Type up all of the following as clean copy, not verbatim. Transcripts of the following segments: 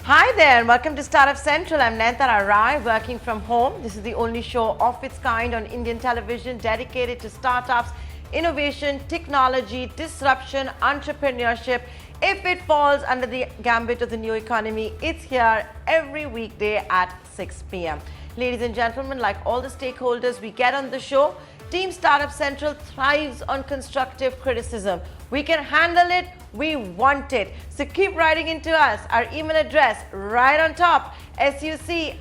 Hi there and welcome to Startup Central. I'm Nayantara working from home. This is the only show of its kind on Indian television dedicated to startups, innovation, technology, disruption, entrepreneurship. If it falls under the gambit of the new economy, it's here every weekday at 6 p.m. Ladies and gentlemen, like all the stakeholders we get on the show, Team Startup Central thrives on constructive criticism. We can handle it, we want it. So keep writing into us. Our email address right on top, suc@etnow.tv.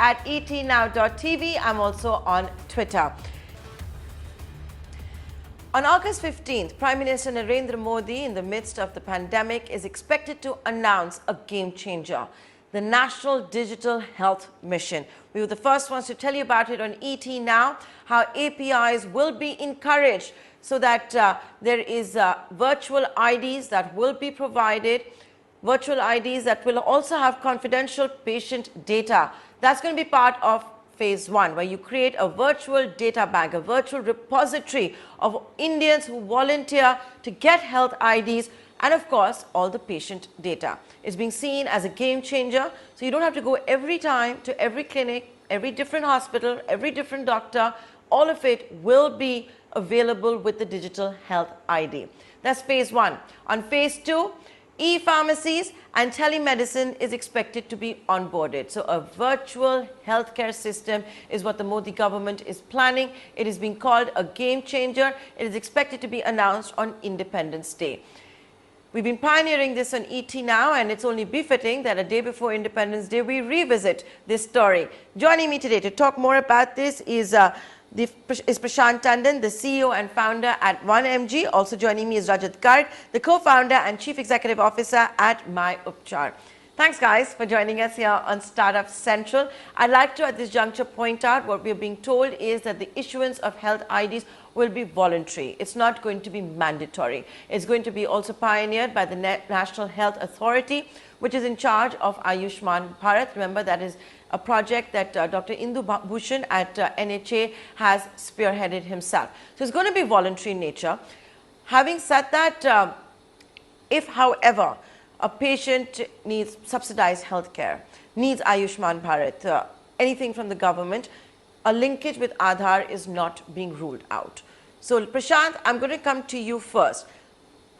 I'm also on Twitter. On August 15th, Prime Minister Narendra Modi, in the midst of the pandemic, is expected to announce a game changer, the National Digital Health Mission. We were the first ones to tell you about it on ET Now, how APIs will be encouraged so that there is virtual IDs that will be provided, virtual IDs that will also have confidential patient data. That's going to be part of phase one, where you create a virtual data bank, a virtual repository of Indians who volunteer to get health IDs, and of course, all the patient data. It's being seen as a game changer, so you don't have to go every time to every clinic, every different hospital, every different doctor. All of it will be available with the digital health ID. That's phase one. On phase two, e-pharmacies and telemedicine is expected to be onboarded. So a virtual healthcare system is what the Modi government is planning. It is being called a game changer. It is expected to be announced on Independence Day. We've been pioneering this on ET Now, and it's only befitting that a day before Independence Day, we revisit this story. Joining me today to talk more about this is Prashant Tandon, the CEO and founder at 1mg. Also joining me is Rajat Garg, the co-founder and chief executive officer at myUpchar. Thanks, guys, for joining us here on Startup Central. I'd like to, at this juncture, point out what we're being told is that the issuance of health IDs will be voluntary. It's not going to be mandatory. It's going to be also pioneered by the National Health Authority, which is in charge of Ayushman Bharat. Remember, that is a project that Dr. Indu Bhushan at NHA has spearheaded himself. So it's going to be voluntary in nature. Having said that, if, however, a patient needs subsidized healthcare, needs Ayushman Bharat, anything from the government, a linkage with Aadhaar is not being ruled out. So, Prashant, I'm going to come to you first.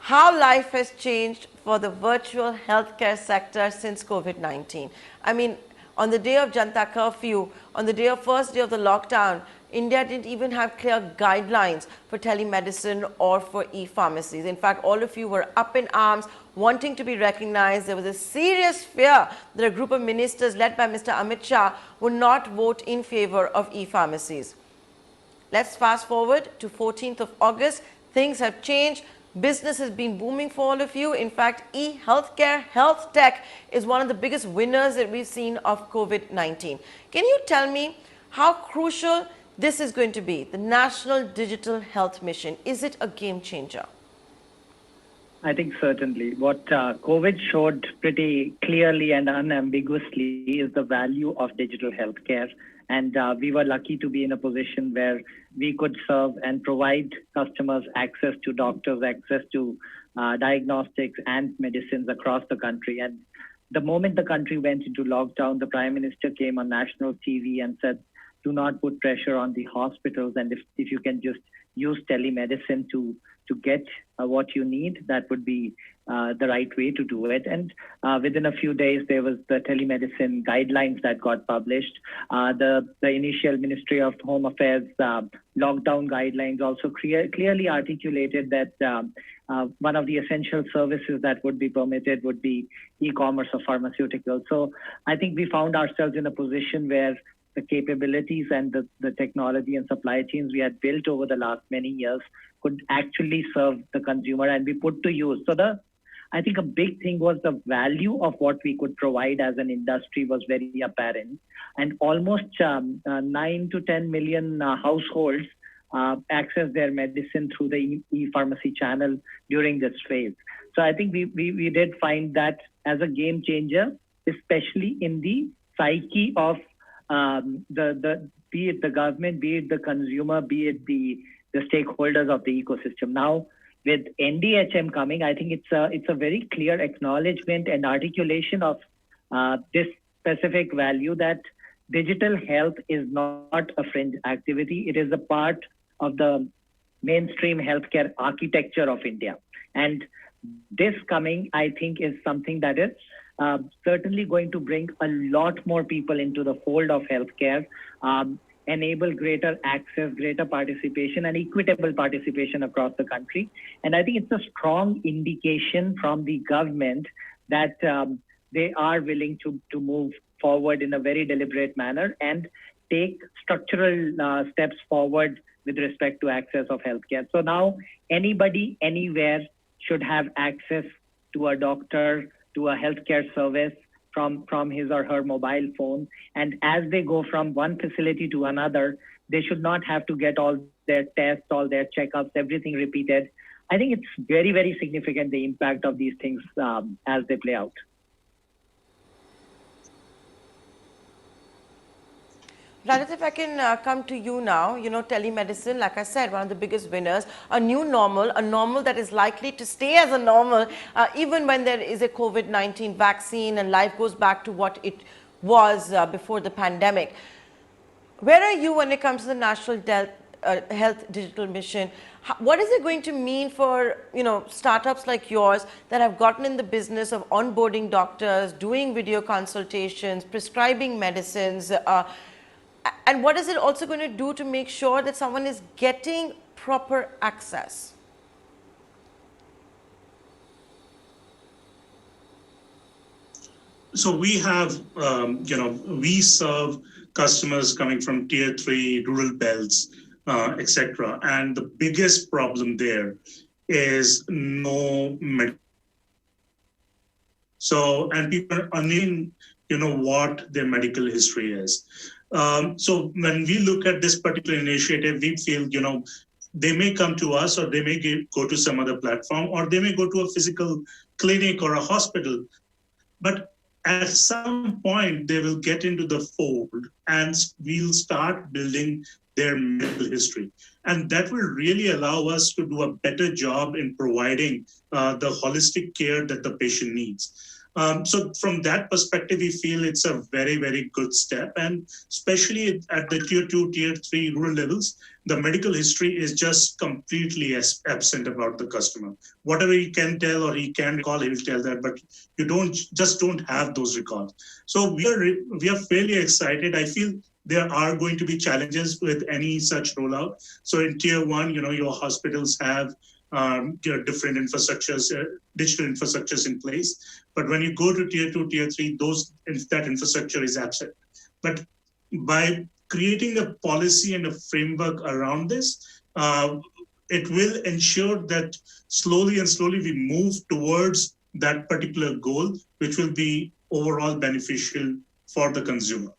How life has changed for the virtual healthcare sector since COVID-19? I mean, on the day of Janta curfew, on the first day of the lockdown, India didn't even have clear guidelines for telemedicine or for e-pharmacies. In fact, all of you were up in arms, wanting to be recognized. There was a serious fear that a group of ministers led by Mr. Amit Shah would not vote in favor of e-pharmacies. Let's fast forward to 14th of August. Things have changed. Business has been booming for all of you. In fact, e-healthcare, health tech is one of the biggest winners that we've seen of COVID-19. Can you tell me how crucial this is going to be, the National Digital Health Mission? Is it a game changer? I think certainly. What COVID showed pretty clearly and unambiguously is the value of digital healthcare. And we were lucky to be in a position where we could serve and provide customers access to doctors, access to diagnostics and medicines across the country. And the moment the country went into lockdown, the Prime Minister came on national TV and said, do not put pressure on the hospitals. And if you can just use telemedicine to get what you need, that would be the right way to do it. And within a few days, there was the telemedicine guidelines that got published. The initial Ministry of Home Affairs lockdown guidelines also clearly articulated that one of the essential services that would be permitted would be e-commerce or pharmaceuticals. So I think we found ourselves in a position where the capabilities and the technology and supply chains we had built over the last many years could actually serve the consumer and be put to use. So I think a big thing was the value of what we could provide as an industry was very apparent. And almost 9 to 10 million households access their medicine through the e-pharmacy channel during this phase. So I think we did find that as a game changer, especially in the psyche of be it the government, be it the consumer, be it the stakeholders of the ecosystem. Now, with NDHM coming, I think it's a very clear acknowledgement and articulation of this specific value that digital health is not a fringe activity. It is a part of the mainstream healthcare architecture of India. And this coming, I think, is something that is certainly going to bring a lot more people into the fold of healthcare, enable greater access, greater participation, and equitable participation across the country. And I think it's a strong indication from the government that they are willing to move forward in a very deliberate manner and take structural steps forward with respect to access of healthcare. So now anybody, anywhere should have access to a doctor, to a healthcare service from his or her mobile phone. And as they go from one facility to another, they should not have to get all their tests, all their checkups, everything repeated. I think it's very, very significant, the impact of these things as they play out. Rajat, if I can come to you now, telemedicine, like I said, one of the biggest winners, a new normal, a normal that is likely to stay as a normal, even when there is a COVID-19 vaccine and life goes back to what it was before the pandemic. Where are you when it comes to the National Health Digital Mission? What is it going to mean for, startups like yours that have gotten in the business of onboarding doctors, doing video consultations, prescribing medicines, and what is it also going to do to make sure that someone is getting proper access? So we have, we serve customers coming from tier 3 rural belts, etc. And the biggest problem there is no medical. So, and people are unknowing, what their medical history is. So when we look at this particular initiative, we feel, they may come to us, or they may go to some other platform, or they may go to a physical clinic or a hospital. But at some point, they will get into the fold and we'll start building their medical history. And that will really allow us to do a better job in providing the holistic care that the patient needs. So from that perspective, we feel it's a very, very good step. And especially at the tier 2, tier 3 rural levels, the medical history is just completely absent about the customer. Whatever he can tell or he can recall, he will tell that, but you don't have those records. So we are fairly excited. I feel there are going to be challenges with any such rollout. So in tier 1, your hospitals have different infrastructures, digital infrastructures in place. But when you go to tier 2, tier 3, that infrastructure is absent. But by creating a policy and a framework around this, it will ensure that slowly we move towards that particular goal, which will be overall beneficial for the consumer.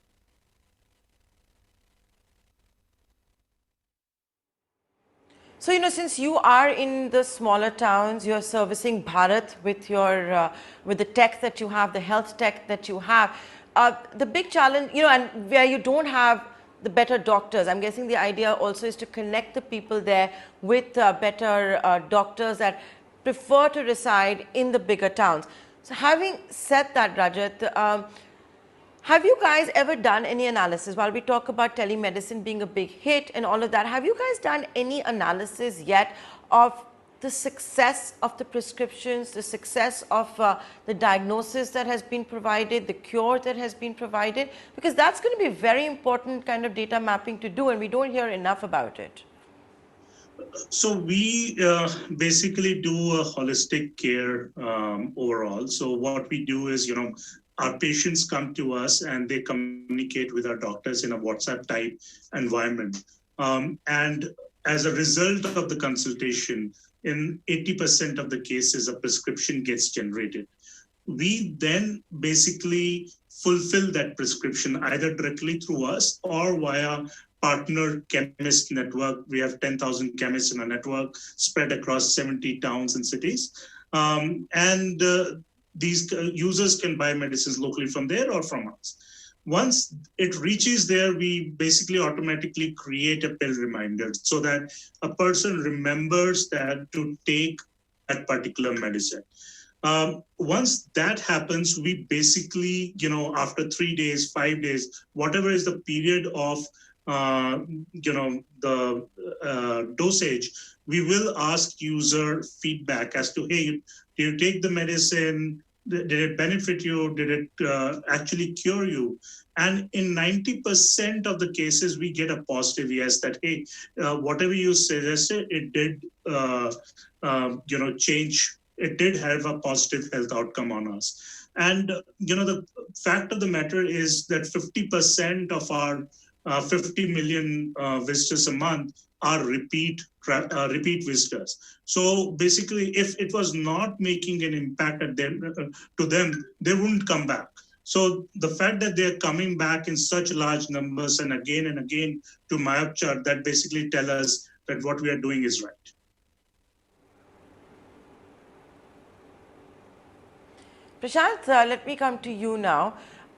So, since you are in the smaller towns, you're servicing Bharat with your with the tech that you have, the health tech that you have. The big challenge, and where you don't have the better doctors, I'm guessing the idea also is to connect the people there with better doctors that prefer to reside in the bigger towns. So, having said that, Rajat, have you guys ever done any analysis, while we talk about telemedicine being a big hit and all of that, have you guys done any analysis yet of the success of the prescriptions, the success of the diagnosis that has been provided, the cure that has been provided? Because that's going to be very important kind of data mapping to do, and we don't hear enough about it. So we basically do a holistic care overall. So what we do is, our patients come to us and they communicate with our doctors in a WhatsApp type environment. And as a result of the consultation, in 80% of the cases, a prescription gets generated. We then basically fulfill that prescription either directly through us or via partner chemist network. We have 10,000 chemists in a network spread across 70 towns and cities. These users can buy medicines locally from there or from us. Once it reaches there, we basically automatically create a pill reminder so that a person remembers that to take that particular medicine. Once that happens, we basically, after 3 days, 5 days, whatever is the period of, the dosage, we will ask user feedback as to, hey, do you take the medicine? Did it benefit you? Did it actually cure you? And in 90% of the cases, we get a positive yes that, hey, whatever you suggested, it did, change. It did have a positive health outcome on us. And, the fact of the matter is that 50% of our 50 million visitors a month are repeat visitors. So basically, if it was not making an impact at them, to them, they wouldn't come back. So the fact that they're coming back in such large numbers and again to myUpchar, that basically tell us that what we are doing is right. Prashant, let me come to you now.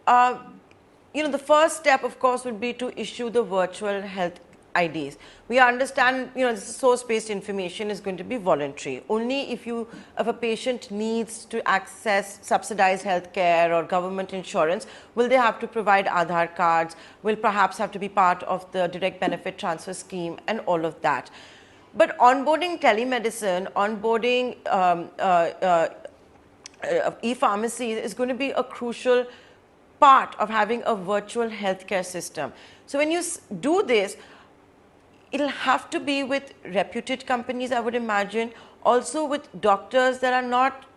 The first step, of course, would be to issue the virtual health IDs. We understand, this source-based information is going to be voluntary. Only if a patient needs to access subsidized healthcare or government insurance, will they have to provide Aadhaar cards, will perhaps have to be part of the direct benefit transfer scheme and all of that. But onboarding telemedicine, onboarding e-pharmacy is going to be a crucial part of having a virtual healthcare system. So when you do this, it'll have to be with reputed companies, I would imagine, also with doctors that are not,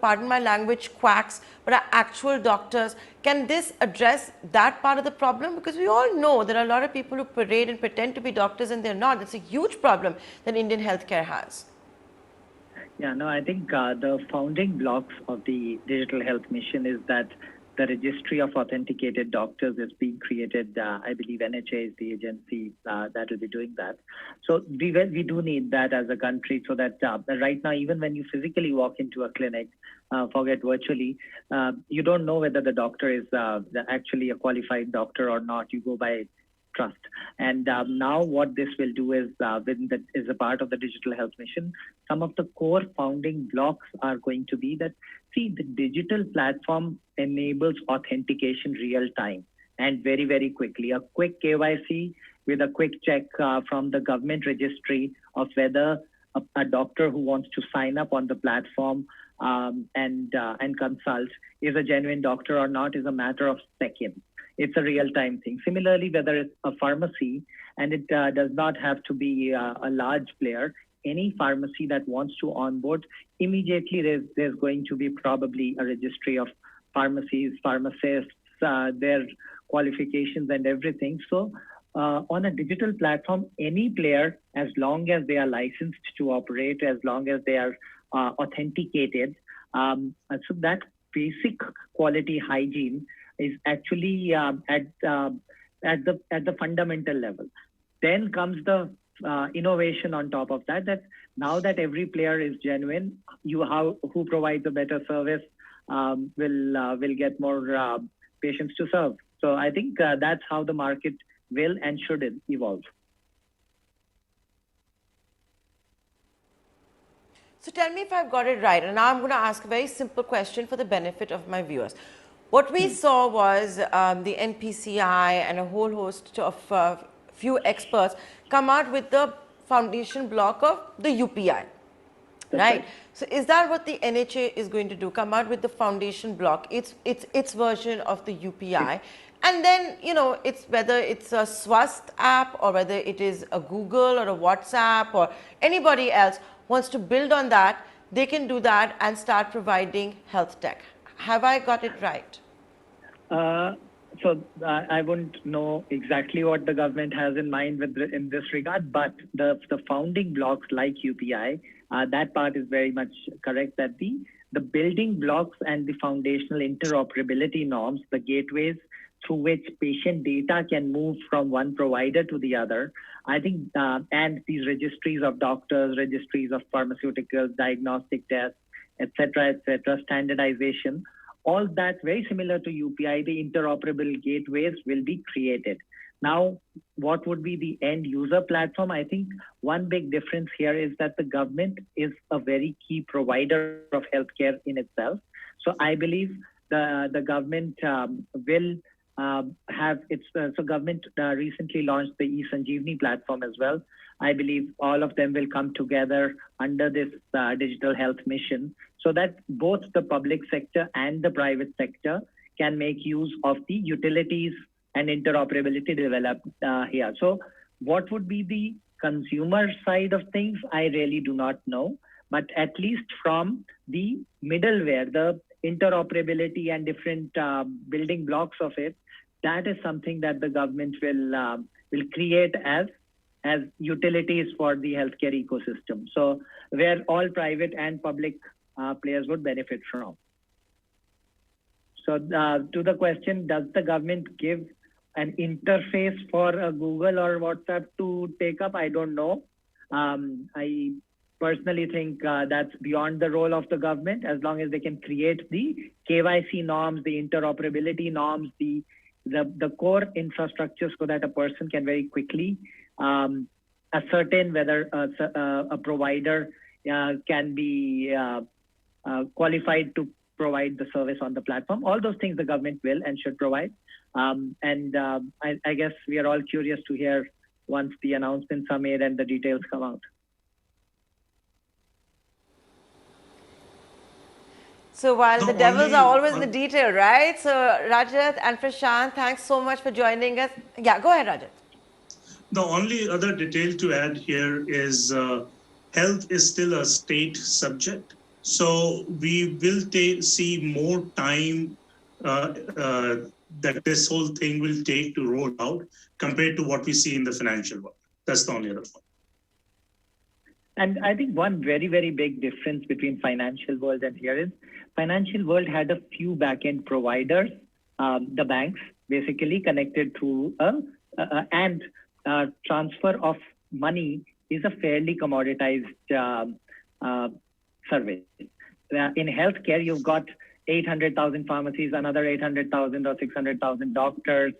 pardon my language, quacks, but are actual doctors. Can this address that part of the problem? Because we all know there are a lot of people who parade and pretend to be doctors and they're not. That's a huge problem that Indian healthcare has. Yeah, no, I think the founding blocks of the digital health mission is that the registry of authenticated doctors is being created. I believe NHA is the agency that will be doing that. So we do need that as a country, so that right now, even when you physically walk into a clinic, forget virtually, you don't know whether the doctor is actually a qualified doctor or not. You go by trust. And now what this will do is, is a part of the digital health mission, some of the core founding blocks are going to be that, see, the digital platform enables authentication real time and very, very quickly. A quick KYC with a quick check from the government registry of whether a doctor who wants to sign up on the platform and consult is a genuine doctor or not is a matter of seconds. It's a real-time thing. Similarly, whether it's a pharmacy, and it does not have to be a large player, any pharmacy that wants to onboard, immediately there's going to be probably a registry of pharmacies, pharmacists, their qualifications and everything. So on a digital platform, any player, as long as they are licensed to operate, as long as they are authenticated, so that basic quality hygiene is actually at the fundamental level. Then comes the innovation on top of that. That now that every player is genuine, who provides a better service will get more patients to serve. So I think that's how the market will and should evolve. So tell me if I've got it right. And now I'm going to ask a very simple question for the benefit of my viewers. What we saw was the NPCI and a whole host of few experts come out with the foundation block of the UPI, right? So is that what the NHA is going to do? Come out with the foundation block, its version of the UPI, and then it's whether it's a Swast app or whether it is a Google or a WhatsApp or anybody else wants to build on that, they can do that and start providing health tech. Have I got it right? So I wouldn't know exactly what the government has in mind in this regard, but the founding blocks like UPI, that part is very much correct, that the building blocks and the foundational interoperability norms, the gateways through which patient data can move from one provider to the other, I think, and these registries of doctors, registries of pharmaceuticals, diagnostic tests, etc., standardization, all that very similar to UPI, the interoperable gateways will be created. Now, what would be the end user platform? I think one big difference here is that the government is a very key provider of healthcare in itself. So I believe the government will have its, so government recently launched the e-Sanjeevani platform as well. I believe all of them will come together under this digital health mission so that both the public sector and the private sector can make use of the utilities and interoperability developed here. So what would be the consumer side of things? I really do not know, but at least from the middleware, the interoperability and different building blocks of it, that is something that the government will create as utilities for the healthcare ecosystem. So where all private and public players would benefit from. So to the question, does the government give an interface for Google or WhatsApp to take up? I don't know. I personally think that's beyond the role of the government, as long as they can create the KYC norms, the interoperability norms, the core infrastructure so that a person can very quickly ascertain whether a provider can be qualified to provide the service on the platform. All those things the government will and should provide. I guess we are all curious to hear once the announcements are made and the details come out. So while the devils are always in the detail, right? So Rajat and Prashant, thanks so much for joining us. Yeah, go ahead, Rajat. The only other detail to add here is health is still a state subject. So we will see more time that this whole thing will take to roll out compared to what we see in the financial world. That's the only other point. And I think one very, very big difference between financial world and here is financial world had a few back-end providers, the banks basically connected through and transfer of money is a fairly commoditized service. In healthcare, you've got 800,000 pharmacies, another 800,000 or 600,000 doctors,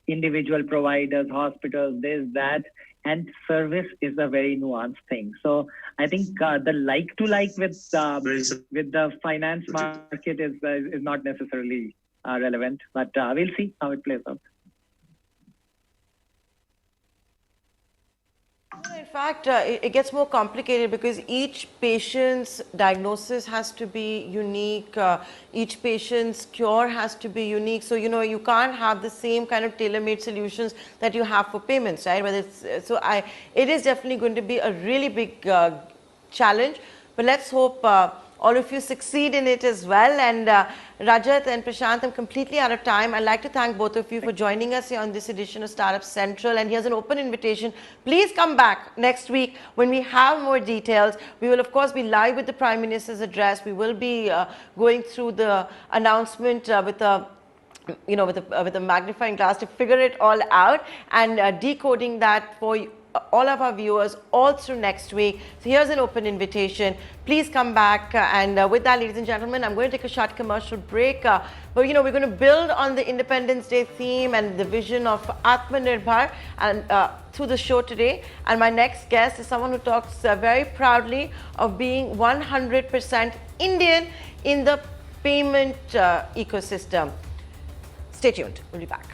individual providers, hospitals, this, that, and service is a very nuanced thing. So I think the like-to-like with the finance market is not necessarily relevant, but we'll see how it plays out. In fact, it gets more complicated because each patient's diagnosis has to be unique. Each patient's cure has to be unique. So, you can't have the same kind of tailor-made solutions that you have for payments, right? Whether it's, it is definitely going to be a really big challenge. But let's hope all of you succeed in it as well. And Rajat and Prashant, I'm completely out of time. I'd like to thank both of you for joining us here on this edition of Startup Central. And here's an open invitation. Please come back next week when we have more details. We will, of course, be live with the Prime Minister's address. We will be going through the announcement with a with a magnifying glass to figure it all out and decoding that for you, all of our viewers all through next week. So here's an open invitation. Please come back. And with that, ladies and gentlemen, I'm going to take a short commercial break. But we're going to build on the Independence Day theme and the vision of Atmanirbhar and through the show today. And my next guest is someone who talks very proudly of being 100% Indian in the payment ecosystem. Stay tuned. We'll be back.